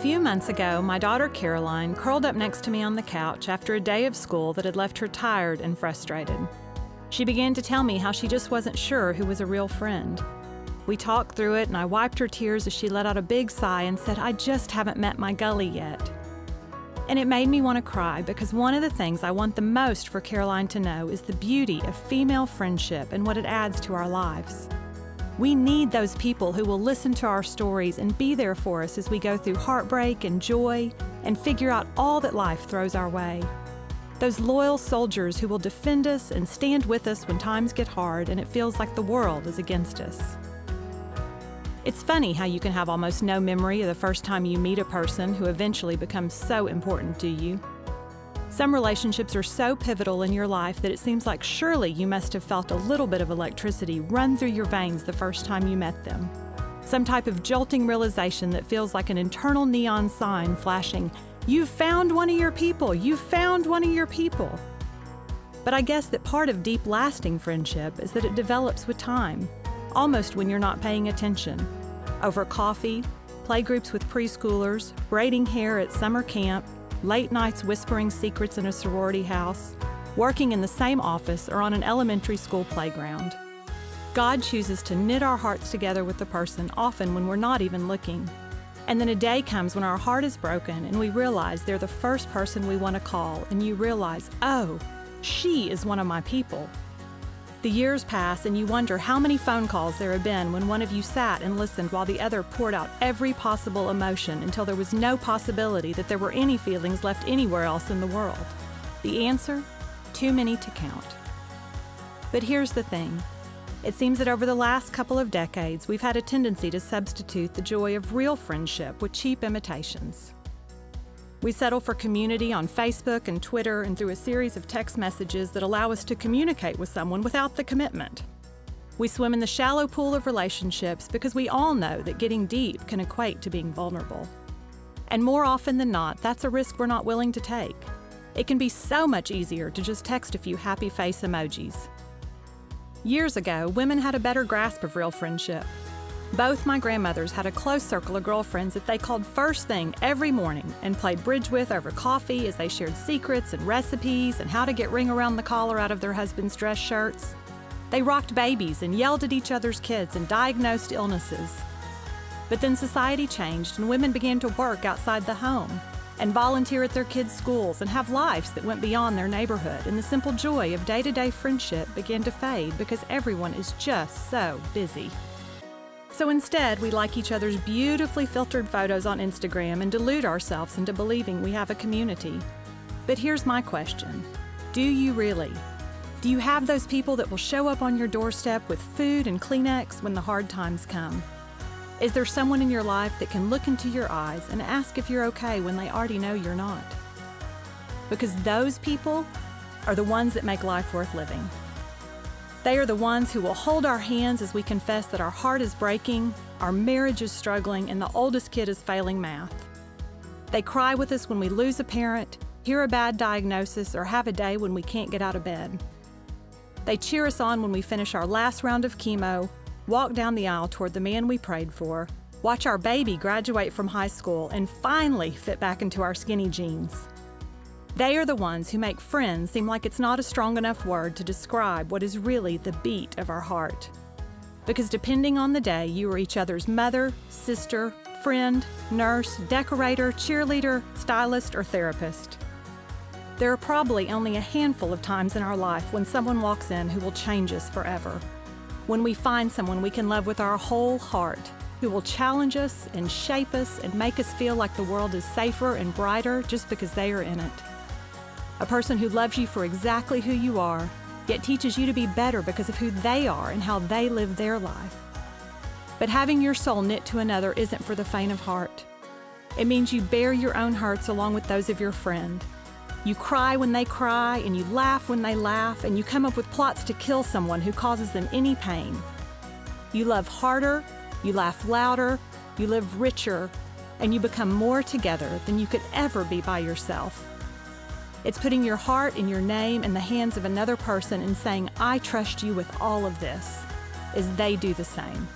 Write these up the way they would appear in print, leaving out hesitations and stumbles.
few months ago, my daughter Caroline curled up next to me on the couch after a day of school that had left her tired and frustrated. She began to tell me how she just wasn't sure who was a real friend. We talked through it, and I wiped her tears as she let out a big sigh and said, "I just haven't met my Gully yet." And it made me want to cry, because one of the things I want the most for Caroline to know is the beauty of female friendship and what it adds to our lives. We need those people who will listen to our stories and be there for us as we go through heartbreak and joy and figure out all that life throws our way. Those loyal soldiers who will defend us and stand with us when times get hard and it feels like the world is against us. It's funny how you can have almost no memory of the first time you meet a person who eventually becomes so important to you. Some relationships are so pivotal in your life that it seems like surely you must have felt a little bit of electricity run through your veins the first time you met them. Some type of jolting realization that feels like an internal neon sign flashing, "You've found one of your people! You've found one of your people!" But I guess that part of deep, lasting friendship is that it develops with time, almost when you're not paying attention. Over coffee, playgroups with preschoolers, braiding hair at summer camp, late nights whispering secrets in a sorority house, working in the same office or on an elementary school playground. God chooses to knit our hearts together with the person often when we're not even looking. And then a day comes when our heart is broken and we realize they're the first person we want to call, and you realize, oh, she is one of my people. The years pass and you wonder how many phone calls there have been when one of you sat and listened while the other poured out every possible emotion until there was no possibility that there were any feelings left anywhere else in the world. The answer? Too many to count. But here's the thing. It seems that over the last couple of decades, we've had a tendency to substitute the joy of real friendship with cheap imitations. We settle for community on Facebook and Twitter and through a series of text messages that allow us to communicate with someone without the commitment. We swim in the shallow pool of relationships because we all know that getting deep can equate to being vulnerable. And more often than not, that's a risk we're not willing to take. It can be so much easier to just text a few happy face emojis. Years ago, women had a better grasp of real friendship. Both my grandmothers had a close circle of girlfriends that they called first thing every morning and played bridge with over coffee as they shared secrets and recipes and how to get ring around the collar out of their husband's dress shirts. They rocked babies and yelled at each other's kids and diagnosed illnesses. But then society changed and women began to work outside the home and volunteer at their kids' schools and have lives that went beyond their neighborhood, and the simple joy of day-to-day friendship began to fade because everyone is just so busy. So instead, we like each other's beautifully filtered photos on Instagram and delude ourselves into believing we have a community. But here's my question. Do you really? Do you have those people that will show up on your doorstep with food and Kleenex when the hard times come? Is there someone in your life that can look into your eyes and ask if you're okay when they already know you're not? Because those people are the ones that make life worth living. They are the ones who will hold our hands as we confess that our heart is breaking, our marriage is struggling, and the oldest kid is failing math. They cry with us when we lose a parent, hear a bad diagnosis, or have a day when we can't get out of bed. They cheer us on when we finish our last round of chemo, walk down the aisle toward the man we prayed for, watch our baby graduate from high school, and finally fit back into our skinny jeans. They are the ones who make friends seem like it's not a strong enough word to describe what is really the beat of our heart. Because depending on the day, you are each other's mother, sister, friend, nurse, decorator, cheerleader, stylist, or therapist. There are probably only a handful of times in our life when someone walks in who will change us forever. When we find someone we can love with our whole heart, who will challenge us and shape us and make us feel like the world is safer and brighter just because they are in it. A person who loves you for exactly who you are, yet teaches you to be better because of who they are and how they live their life. But having your soul knit to another isn't for the faint of heart. It means you bear your own hurts along with those of your friend. You cry when they cry, and you laugh when they laugh, and you come up with plots to kill someone who causes them any pain. You love harder, you laugh louder, you live richer, and you become more together than you could ever be by yourself. It's putting your heart and your name in the hands of another person and saying, I trust you with all of this, as they do the same.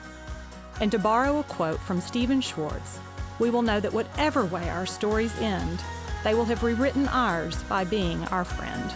And to borrow a quote from Stephen Schwartz, we will know that whatever way our stories end, they will have rewritten ours by being our friend.